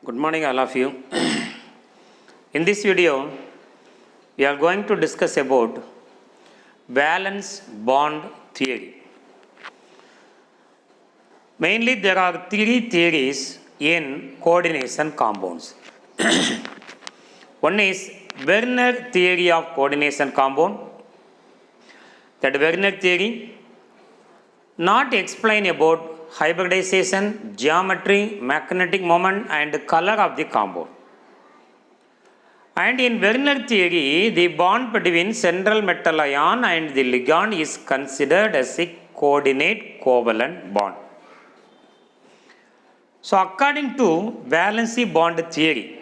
Good morning, all of you. In this video, we are going to discuss about valence bond theory. Mainly, there are three theories in coordination compounds. One is Werner theory of coordination compound. That Werner theory not explain about hybridization, geometry, magnetic moment and color of the compound. And in Werner theory, the bond between central metal ion and the ligand is considered as a coordinate covalent bond. So according to valency bond theory,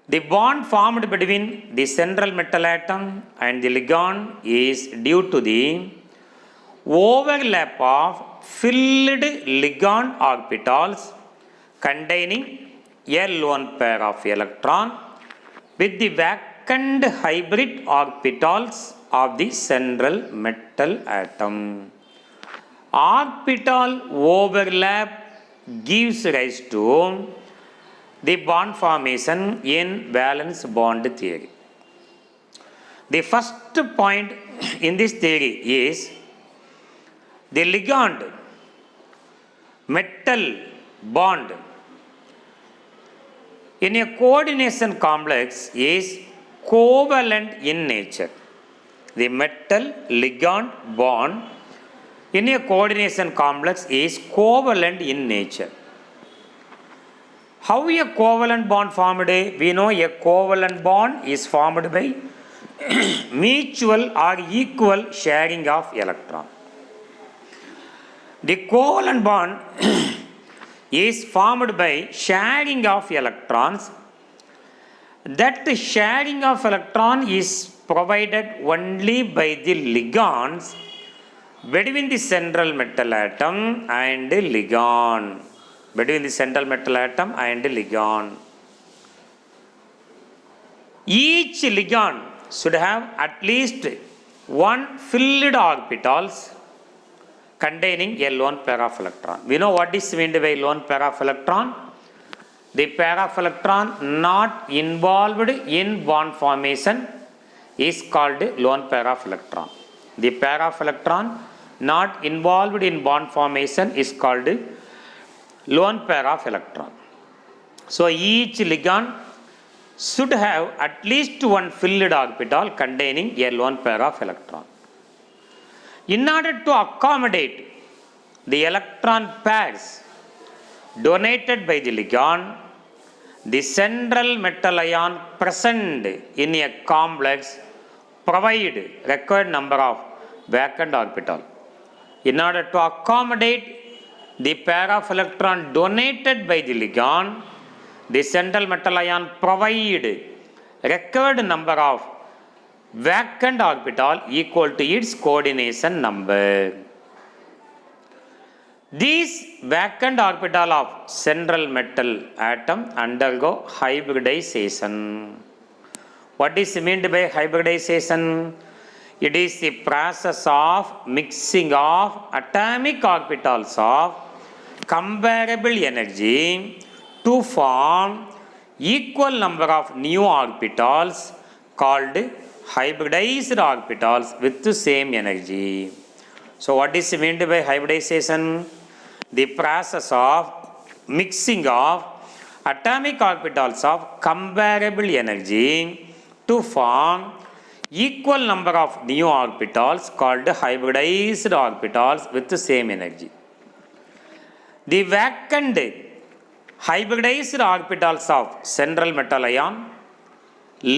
the bond formed between the central metal atom and the ligand is due to the overlap of filled ligand orbitals containing a lone pair of electron with the vacant hybrid orbitals of the central metal atom. Orbital overlap gives rise to the bond formation in valence bond theory. The first point in this theory is the ligand metal bond in a coordination complex is covalent in nature. The metal ligand bond in a coordination complex is covalent in nature. How a covalent bond formed? We know a covalent bond is formed by mutual or equal sharing of electron. The covalent bond is formed by sharing of electrons. That sharing of electron is provided only by the ligands between the central metal atom and the ligand. Between the central metal atom and the ligand. Each ligand should have at least one filled orbitals containing a lone pair of electron. We know what is meant by lone pair of electron. The pair of electron not involved in bond formation is called lone pair of electron. The pair of electron not involved in bond formation is called lone pair of electron. So each ligand should have at least one filled orbital containing a lone pair of electron. In order to accommodate the electron pairs donated by the ligand, the central metal ion present in a complex provide required number of vacant orbital. In order to accommodate the pair of electron donated by the ligand, the central metal ion provide required number of vacant orbital equal to its coordination number. These vacant orbital of central metal atom undergo hybridization. What is meant by hybridization? It is the process of mixing of atomic orbitals of comparable energy to form equal number of new orbitals called hybridized orbitals with the same energy. So what is meant by hybridization? The process of mixing of atomic orbitals of comparable energy to form equal number of new orbitals called hybridized orbitals with the same energy. The vacant hybridized orbitals of central metal ion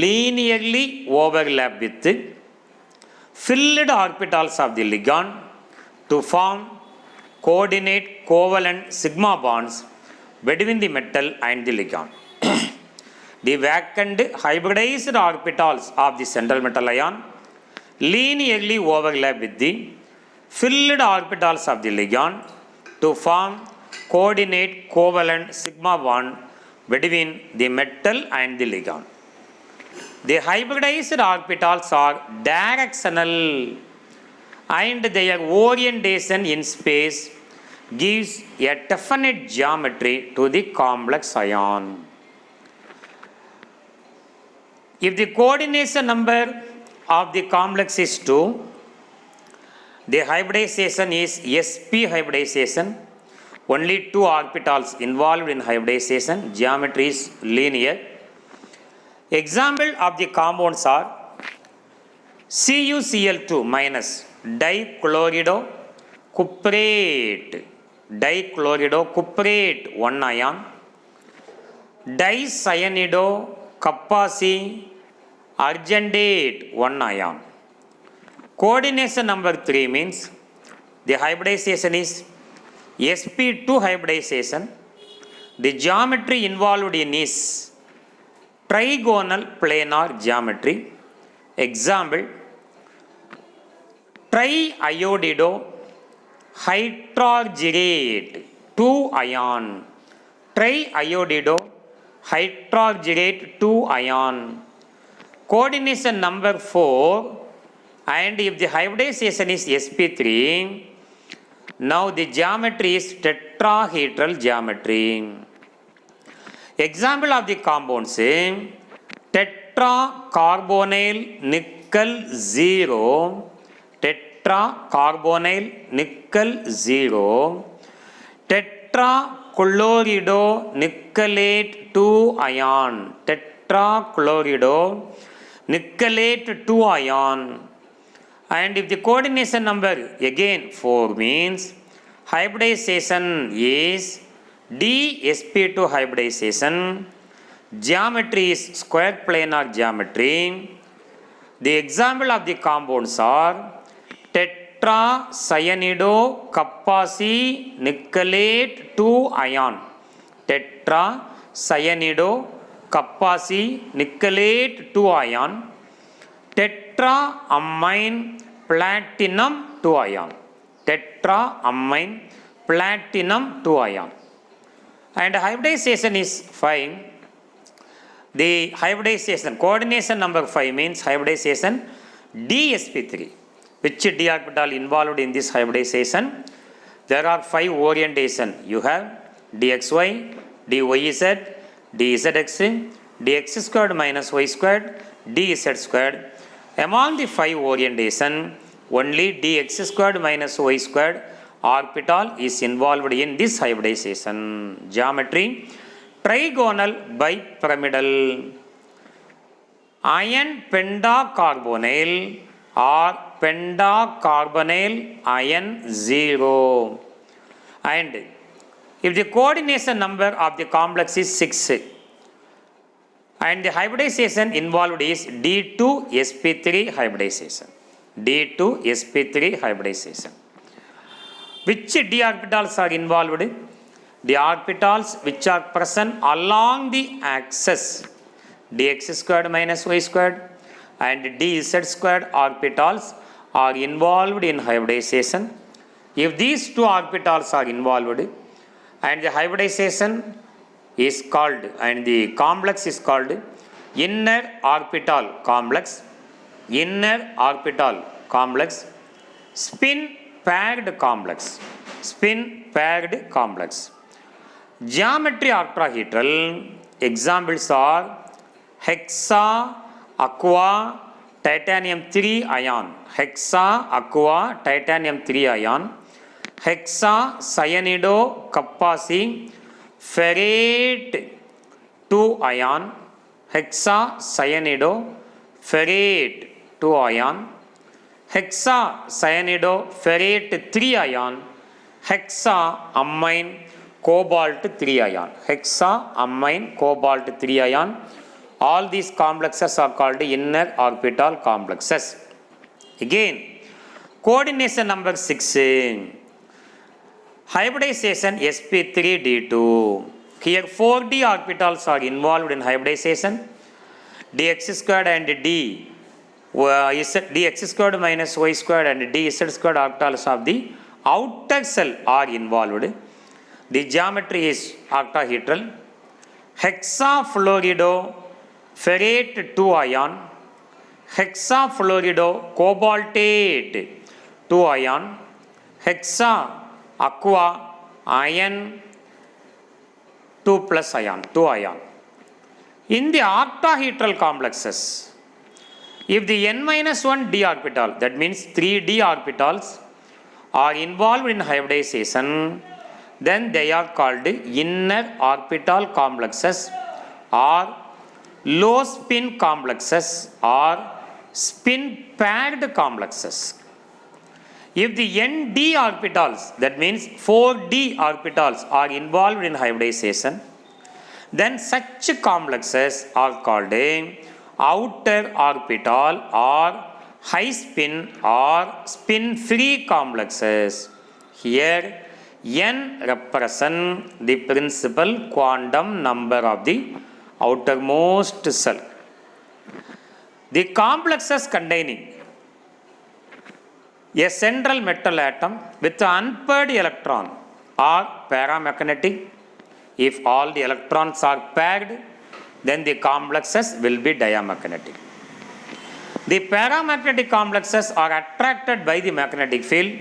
linearly overlap with filled orbitals of the ligand to form coordinate covalent sigma bonds between the metal and the ligand. The vacant hybridized orbitals of the central metal ion linearly overlap with the filled orbitals of the ligand to form coordinate covalent sigma bond between the metal and the ligand. The hybridized orbitals are directional and their orientation in space gives a definite geometry to the complex ion. If the coordination number of the complex is 2, the hybridization is sp hybridization. Only 2 orbitals involved in hybridization. Geometry is linear. Example of the compounds are CuCl2 minus dichlorido cuprate, dichlorido cuprate 1 ion, dicyanide kappa C argentate 1 ion. Coordination number 3 means the hybridization is sp2 hybridization. The geometry involved in is trigonal planar geometry. Example, triiodido hydroxylate 2 ion, triiodido hydroxylate 2 ion. Coordination number 4, and if the hybridization is sp3, now the geometry is tetrahedral geometry. Example of the compounds: tetracarbonyl nickel 0, tetracarbonyl nickel 0, tetrachlorido nickelate 2 ion, tetrachlorido nickelate 2 ion. And if the coordination number again 4 means hybridization is dsp2 hybridization. Geometry is square planar geometry. The example of the compounds are tetracyanide kappa C nickelate 2 ion, tetracyanide kappa C nickelate 2 ion, tetraamine platinum 2 ion, tetraamine platinum 2 ion. And hybridization is 5. The hybridization coordination number 5 means hybridization dsp3. Which d orbital involved in this hybridization? There are 5 orientation. You have dxy, dyz, dzx, dx squared minus y squared, dz squared. Among the 5 orientation, only dx squared minus y squared orbital is involved in this hybridization. Geometry trigonal bipyramidal. Iron pentacarbonyl or pentacarbonyl iron 0. And if the coordination number of the complex is 6, and the hybridization involved is D2sp3 hybridization. D2sp3 hybridization. Which d orbitals are involved? The orbitals which are present along the axis dx squared minus y squared and dz squared orbitals are involved in hybridization. If these 2 orbitals are involved and the hybridization is called and the complex is called inner orbital complex, inner orbital complex, spin paired complex, spin paired complex. Geometry octahedral. Examples are hexa aqua titanium 3 ion, hexa aqua titanium 3 ion, hexa cyanide kappa C ferrate 2 ion, hexa cyanide ferrate 2 ion, hexa cyanide ferrate 3 ion, hexa amine cobalt 3 ion, hexa amine cobalt 3 ion. All these complexes are called inner orbital complexes. Again, coordination number 6, hybridization sp3d2. Here 4d orbitals are involved in hybridization. Dx squared and dx squared minus y squared and dz squared orbitals of the outer shell are involved. The geometry is octahedral. Hexafluorido ferrate 2 ion, hexafluorido cobaltate 2 ion, hexa aqua iron 2 plus ion, 2 ion. In the octahedral complexes, if the n minus 1 d orbital, that means 3 d orbitals, are involved in hybridization, then they are called inner orbital complexes or low spin complexes or spin paired complexes. If the nd orbitals, that means 4d orbitals, are involved in hybridization, then such complexes are called outer orbital or high spin or spin free complexes. Here n represent the principal quantum number of the outermost cell. The complexes containing a central metal atom with an unpaired electron are paramagnetic. If all the electrons are paired, then the complexes will be diamagnetic. The paramagnetic complexes are attracted by the magnetic field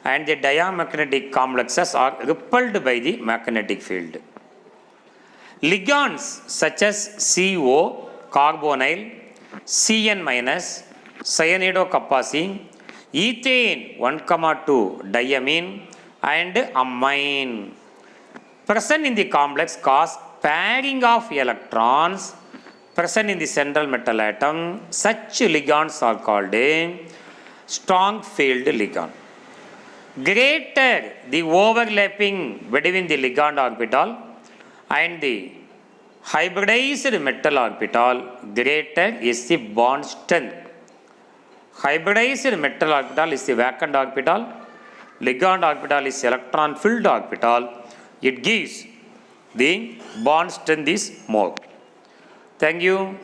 and the diamagnetic complexes are repelled by the magnetic field. Ligands such as CO, carbonyl, Cn minus, cyanidocapacine, ethane 1,2 diamine and amine present in the complex cause pairing of electrons present in the central metal atom. Such ligands are called a strong field ligand. Greater the overlapping between the ligand orbital and the hybridized metal orbital, greater is the bond strength. Hybridized metal orbital is the vacant orbital, ligand orbital is electron filled orbital. It gives the bond strength is more. Thank you.